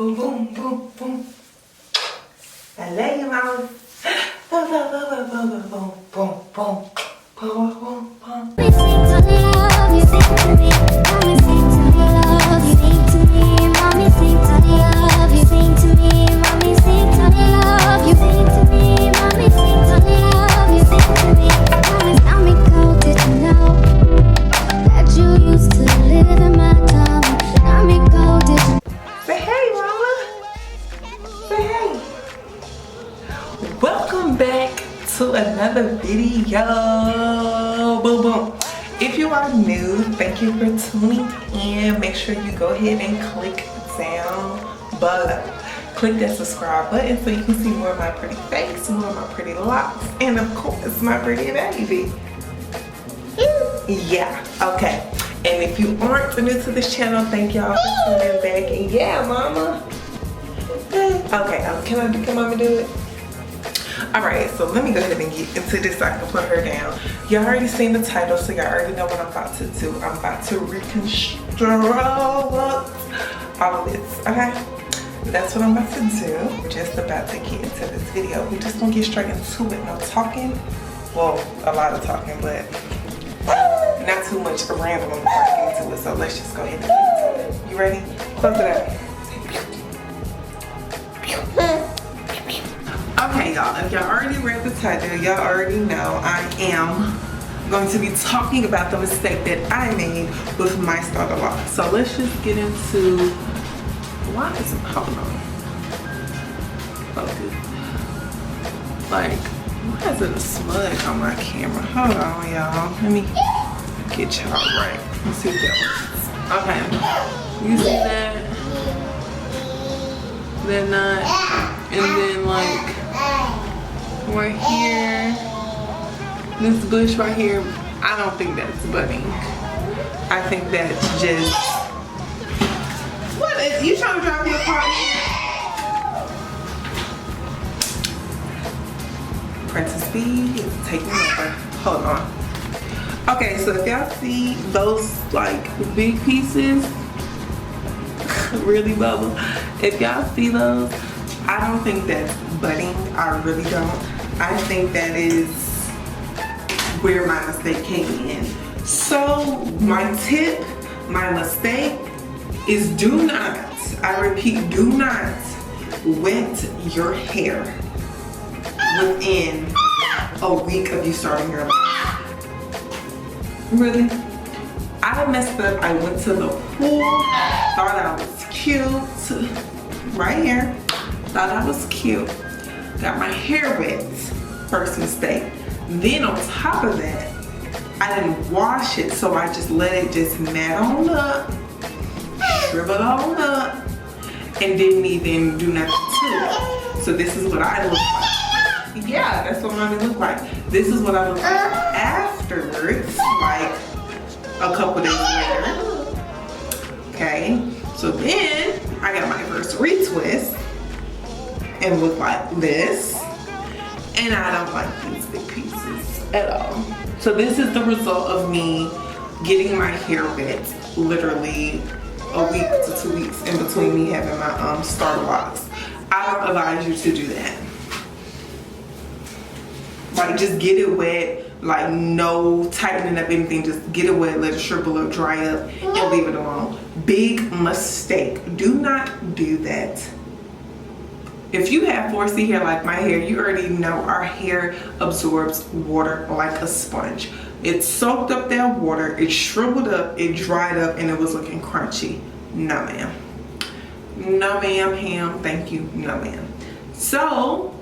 boom, boom, boom, boom. I love you, mama. Boom, boom, boom, boom, boom, boom, boom, boom, boom, boom. You sing to me, mommy sing to me, love. You sing to me, mommy sing to me, love. You sing to me, mommy sing to me, love. You sing to me, mommy sing to me, love. You sing to me, mommy tell me cold. Did you know that you used to live in my tummy? Tell me cold. Did you? Say hey, mama. Say hey. Welcome back to another video. Boom, boom. If you are new, thank you for tuning in. Make sure you go ahead and click down below. Click that subscribe button so you can see more of my pretty face, more of my pretty locks, and of course, my pretty baby. Yeah, okay. And if you aren't new to this channel, thank y'all for tuning back. And yeah, mama. Okay, can mama do it? Alright, so let me go ahead and get into this so I can put her down. Y'all already seen the title, so y'all already know what I'm about to do. I'm about to reconstruct all of this, okay? That's what I'm about to do. We're just about to get into this video. We're just gonna get straight into it. No talking. Well, a lot of talking, but not too much rambling before I get into it. So let's just go ahead and get into it. You ready? Close it up. Okay, y'all, if y'all already read the title, y'all already know I am going to be talking about the mistake that I made with my starter lock. So let's just get into, why is it, hold on, focus. Like, why is it a smudge on my camera? Hold on, y'all, let me get y'all right. Let's see what that was. Okay, you see that? They're not, and then like, right here, this bush right here, I don't think that's budding. I think that's just, what is, you trying to drive me apart here? Princess B is taking over. Hold on. Okay, so if y'all see those like big pieces, really bubble, if y'all see those, I don't think that's budding. I really don't. I think that is where my mistake came in. So my tip, my mistake is do not, I repeat, do not wet your hair within a week of you starting your life. Really? I messed up. I went to the pool, thought I was cute, right here. Thought I was cute, got my hair wet, first mistake. Then on top of that, I didn't wash it, so I just let it just mat on up, shrivel on up, and didn't even do nothing to it. So this is what I look like. Yeah, that's what mine look like. This is what I look like afterwards, like a couple days later. Okay, so then I got my first retwist. And look like this, and I don't like these big pieces at all. So this is the result of me getting my hair wet literally a week to 2 weeks in between me having my starter locks. I don't advise you to do that. Like, just get it wet, like no tightening up anything, just get it wet, let it shrivel up, dry up, and leave it alone. Big mistake. Do not do that. If you have 4C hair like my hair, you already know our hair absorbs water like a sponge. It soaked up that water, it shriveled up, it dried up, and it was looking crunchy. No ma'am. No ma'am, ham, thank you, no ma'am. So,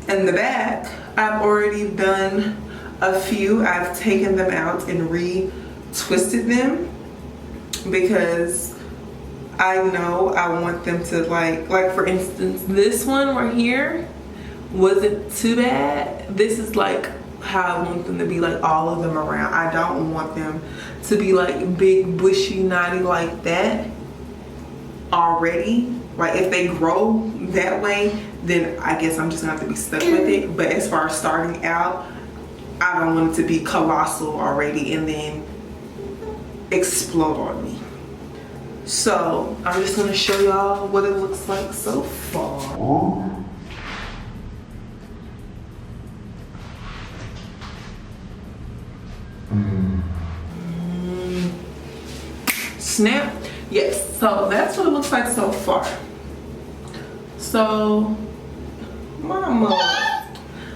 in the back, I've already done a few. I've taken them out and re-twisted them because I know I want them to like for instance, this one right here wasn't too bad. This is like how I want them to be, like all of them around. I don't want them to be like big, bushy, knotty like that already. Like if they grow that way, then I guess I'm just gonna have to be stuck with it. But as far as starting out, I don't want it to be colossal already and then explode on me. So I'm just gonna show y'all what it looks like so far. Snap. Yes, so that's what it looks like so far. So my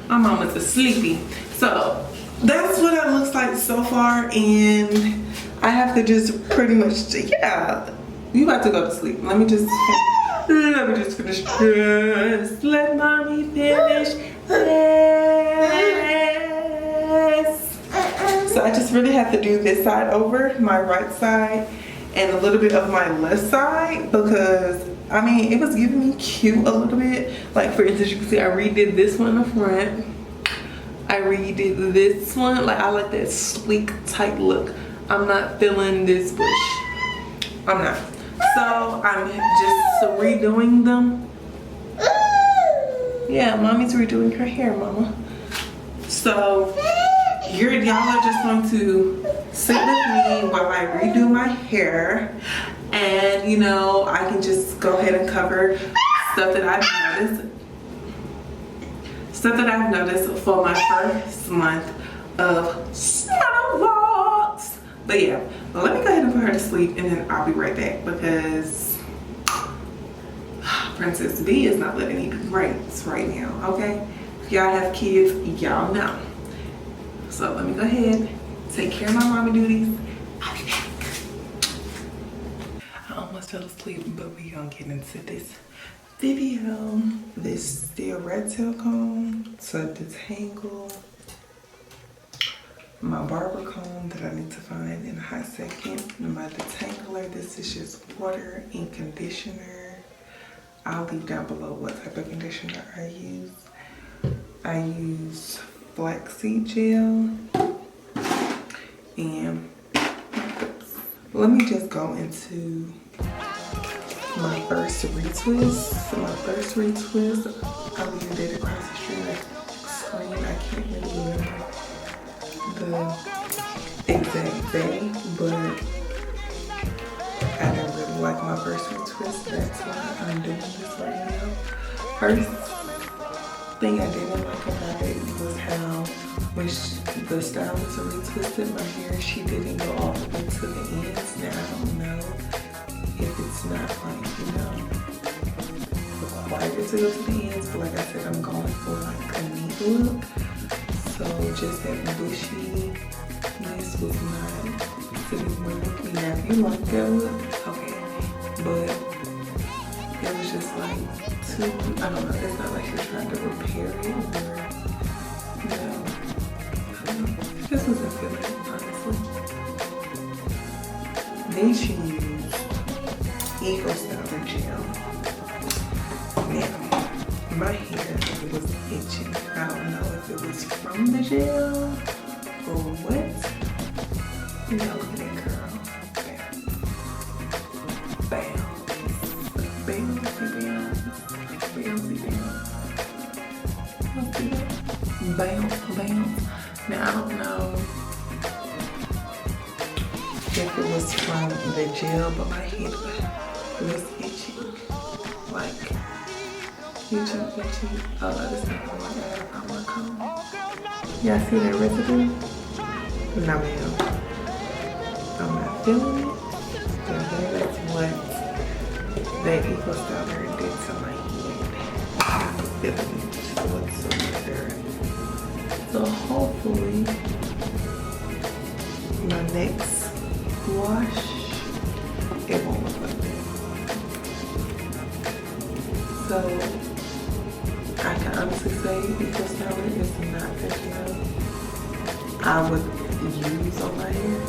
mama's sleepy. So that's what it looks like so far, and I have to just pretty much, yeah, you about to go to sleep. Let me just finish. Just let mommy finish. Yes. So I just really have to do this side over, my right side, and a little bit of my left side, because I mean, it was giving me cute a little bit. Like, for instance, you can see I redid this one in the front. I redid this one. Like, I like that sleek, tight look. I'm not feeling this bush. I'm not. So, I'm just redoing them. Yeah, mommy's redoing her hair, mama. So, y'all are just going to sit with me while I redo my hair. And, you know, I can just go ahead and cover stuff that I've noticed for my first month of summer vlogs. But yeah, let me go ahead and put her to sleep, and then I'll be right back, because Princess B is not letting me be right now, okay? If y'all have kids, y'all know. So let me go ahead, take care of my mommy duties. I'll be back. I almost fell asleep, but we gonna get into this video. This is the red tail comb to detangle my barber comb that I need to find in a hot second. And my detangler, this is just water and conditioner. I'll leave down below what type of conditioner I use. I use flaxseed gel. And let me just go into my first retwist. So my first retwist, I leave it across the screen. I can't really remember the exact day, but I didn't really like my first retwist. That's why I'm doing this right now. First thing I didn't like about it was how when the stylist retwisted my hair, she didn't go all the way to the ends. Now I don't know if it's not like, you know, required to go to the ends, but like I said, I'm going for like a neat look. So just that bushiness was not sitting well with me. Now if you like that look, okay, but it was just like too, I don't know, it's not like you're trying to repair it, or, you know, I don't know. It just wasn't feeling it, honestly. Then she used Eco Styler gel. Now, my hair was itching. I don't know if it was from the gel or what. You know, look at that girl. Bam. Bam. Bounce. Now I don't know if it was from the gel, but my head was itching. Like, itching. Oh, this is not the one I had on my comb. Y'all see that residue? No, ma'am. I'm not feeling it. So that's what that Eco Styler did to my head. I'm not feeling it whatsoever. So hopefully my next wash, it won't look like that. So I can honestly say Eco Styler is not the gel I would use on my hair.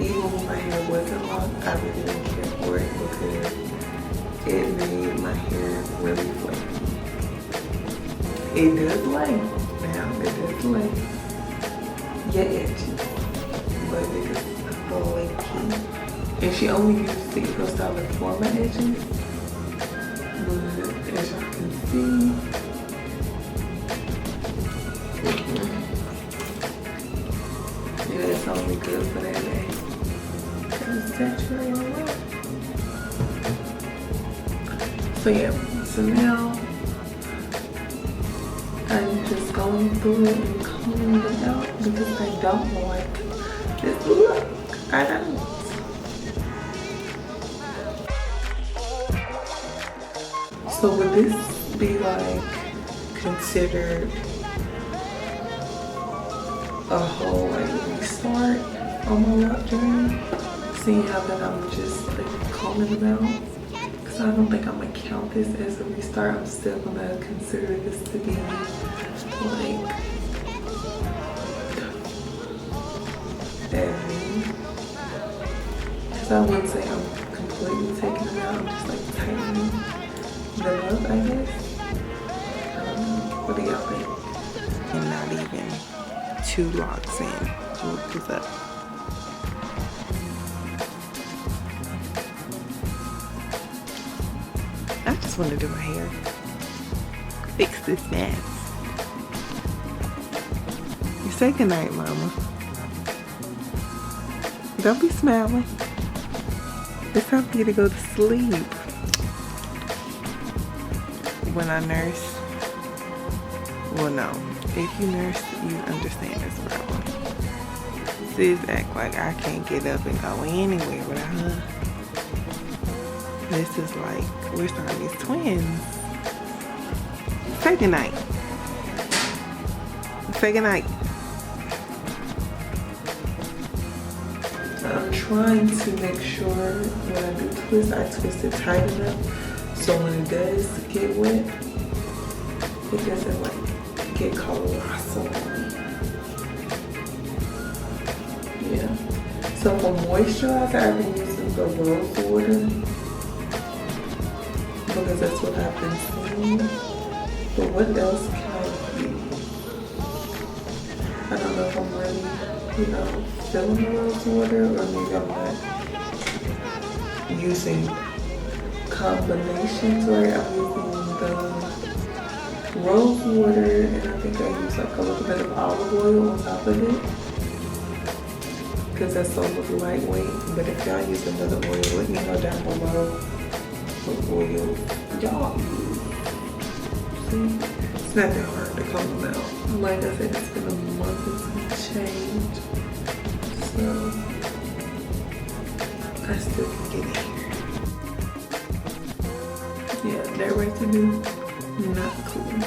Even when my hair wasn't long, I really didn't care for it because it made my hair really flaky. It does lay. Now, it does lay. Yeah, itchy. But it is flaky. And she only used the Eco Styler for my edges. But as y'all can see, yeah, it's only good for that day. saturate all up. So yeah, so now I'm just going through it and combing them out because I don't like this look. I don't. So would this be like considered a whole like restart on my lock journey? Seeing how that I'm just like combing them out? Because I don't think I'm gonna count this as a restart. I'm still gonna consider this to be like because I wouldn't say I'm completely taking it out. I'm just like tightening them up, I guess. What do y'all think? And not even 2 locks in. Look this up. I just want to do my hair. Fix this mess. You say goodnight, mama. Don't be smiling. It's time for you to go to sleep. When I nurse, well no, if you nurse, you understand this problem. Sis act like I can't get up and go anywhere without her. This is like, we're starting these twins. Say goodnight. Say goodnight. I'm trying to make sure when I do twist, I twist it tight enough so when it does get wet, it doesn't like get colossal on me. Yeah. So for moisturizer, I've been using the rose water because that's what I've been seeing. But what else can I use? I don't know if I'm really, filling the rose water, or maybe I'm not using combinations, right? I'm using the rose water, and I think I use like a little bit of olive oil on top of it because that's so lightweight. But if y'all use another oil, let me know down below what oil y'all use. See, it's not that hard to comb them out. Like I said, it's been a month and some change, so I still can get in here. Yeah, that residue, not cool.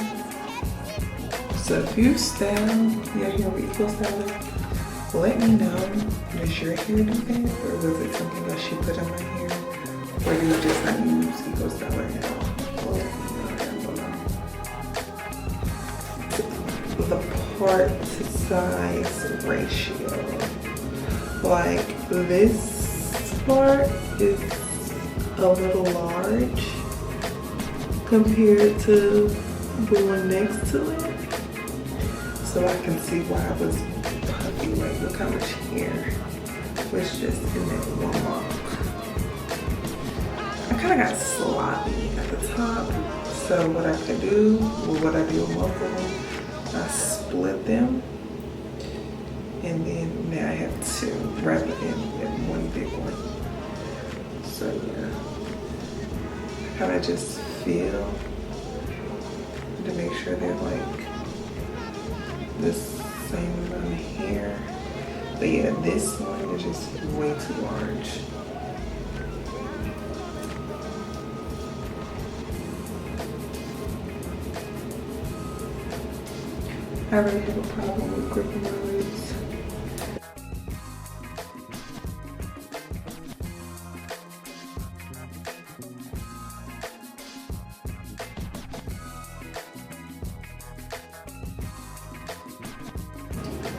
So if you style your hair with eco styling, let me know. Does your hair do that, or was it something else she put on my hair, or do you just not use eco styling at all? Let me know down below. The part to size ratio, like this part is a little large compared to the one next to it, so I can see why I was puffy. Like, look how much hair was just in that one lock. I kind of got sloppy at the top, so what I could do, or what I do with both of them, I split them, and then now I have 2 rather than one big one. So yeah, I kind of just feel to make sure they're like the same amount of hair. But yeah, this one is just way too large. I really have a problem with gripping my roots.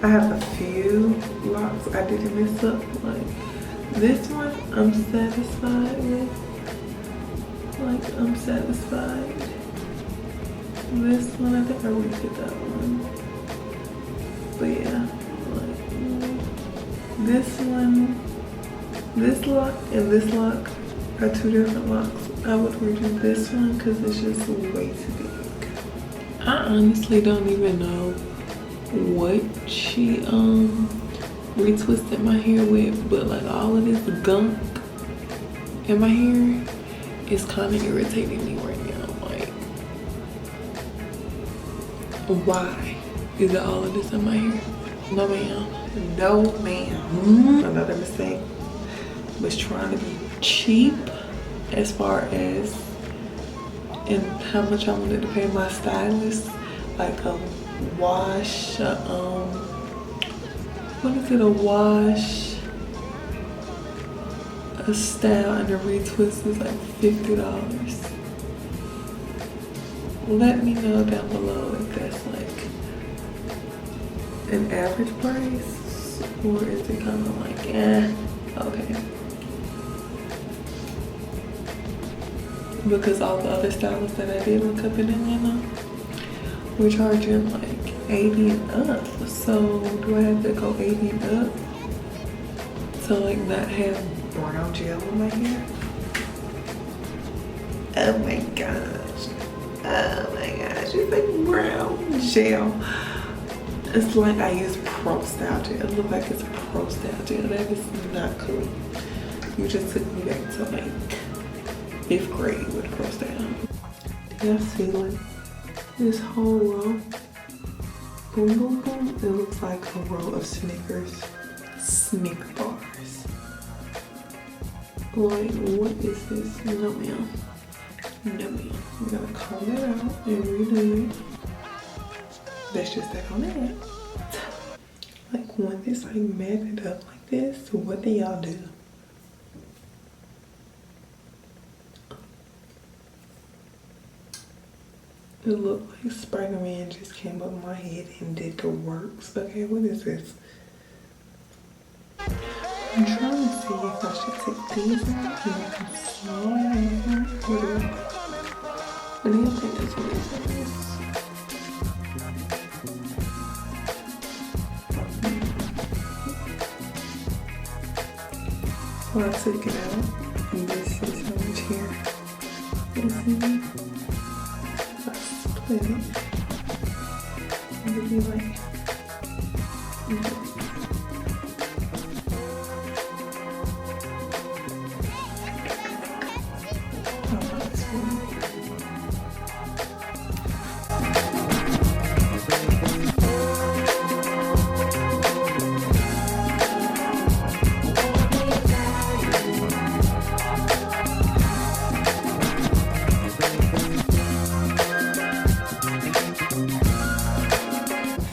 I have a few locks I didn't mess up. Like this one, I'm satisfied with. Like, I'm satisfied. This one, I think I redid that one. But yeah, like this one, this lock and this lock are 2 different locks. I would redo this one because it's just way too big. I honestly don't even know what she retwisted my hair with, but like all of this gunk in my hair is kind of irritating me right now. Like, why is it all of this in my hair? No ma'am. No ma'am. Another mistake was trying to be cheap as far as and how much I wanted to pay my stylist. Like a wash, what is it, a wash, a style and a retwist is like $50. Let me know down below if that's like an average price or is it kind of like, okay. Because all the other stylists that I did look up in Atlanta were charging like 80 and up. So do I have to go 80 and up to like not have brown gel in my hair? Oh my gosh. Oh my gosh, it's like brown gel. It's like I use Pro Style gel. It looks like it's Pro Style gel. That is not cool. You just took me back to like 5th grade with Pro Style. Do y'all see like this whole row? Boom, boom, boom. It looks like a row of Snicker bars. Like, what is this? No ma'am. No ma'am. We're gonna comb that out and redo it. That's just that on that. Like when this like matted up like this, what do y'all do? It looked like Spider-Man just came up my head and did the works. Okay, what is this? I'm trying to see if I should take these out and I can slide them. What do you think that's what this is? So I took it out and this is how much hair is in it. It would be like,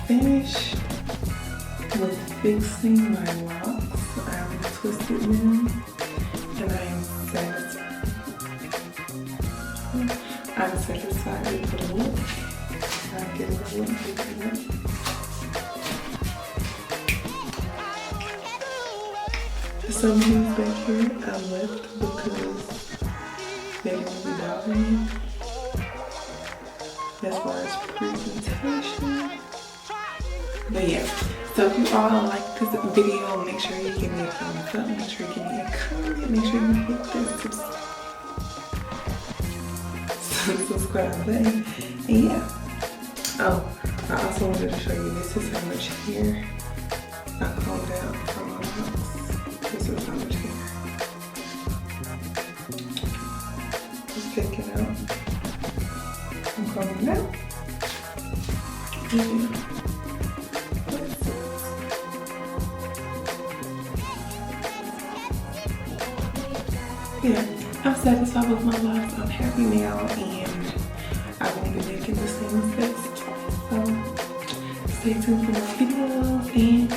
finished with fixing my locks. I already twisted them and I am satisfied. I'm satisfied with the look. I'll get a look. Some things back here I left because they didn't really bother me as far as presentation. But yeah, so if you all like this video, make sure you give me a thumbs up, make sure you give me a comment, make sure you hit the subscribe button, and yeah. Oh, I also wanted to show you, this is how much hair I combed out from my Locs. This is how much hair. Just take it out. I'm combing it out. Yeah. Yeah, I'm satisfied with my life. I'm happy now, and I won't be making the same mistakes twice. So stay tuned for more videos, and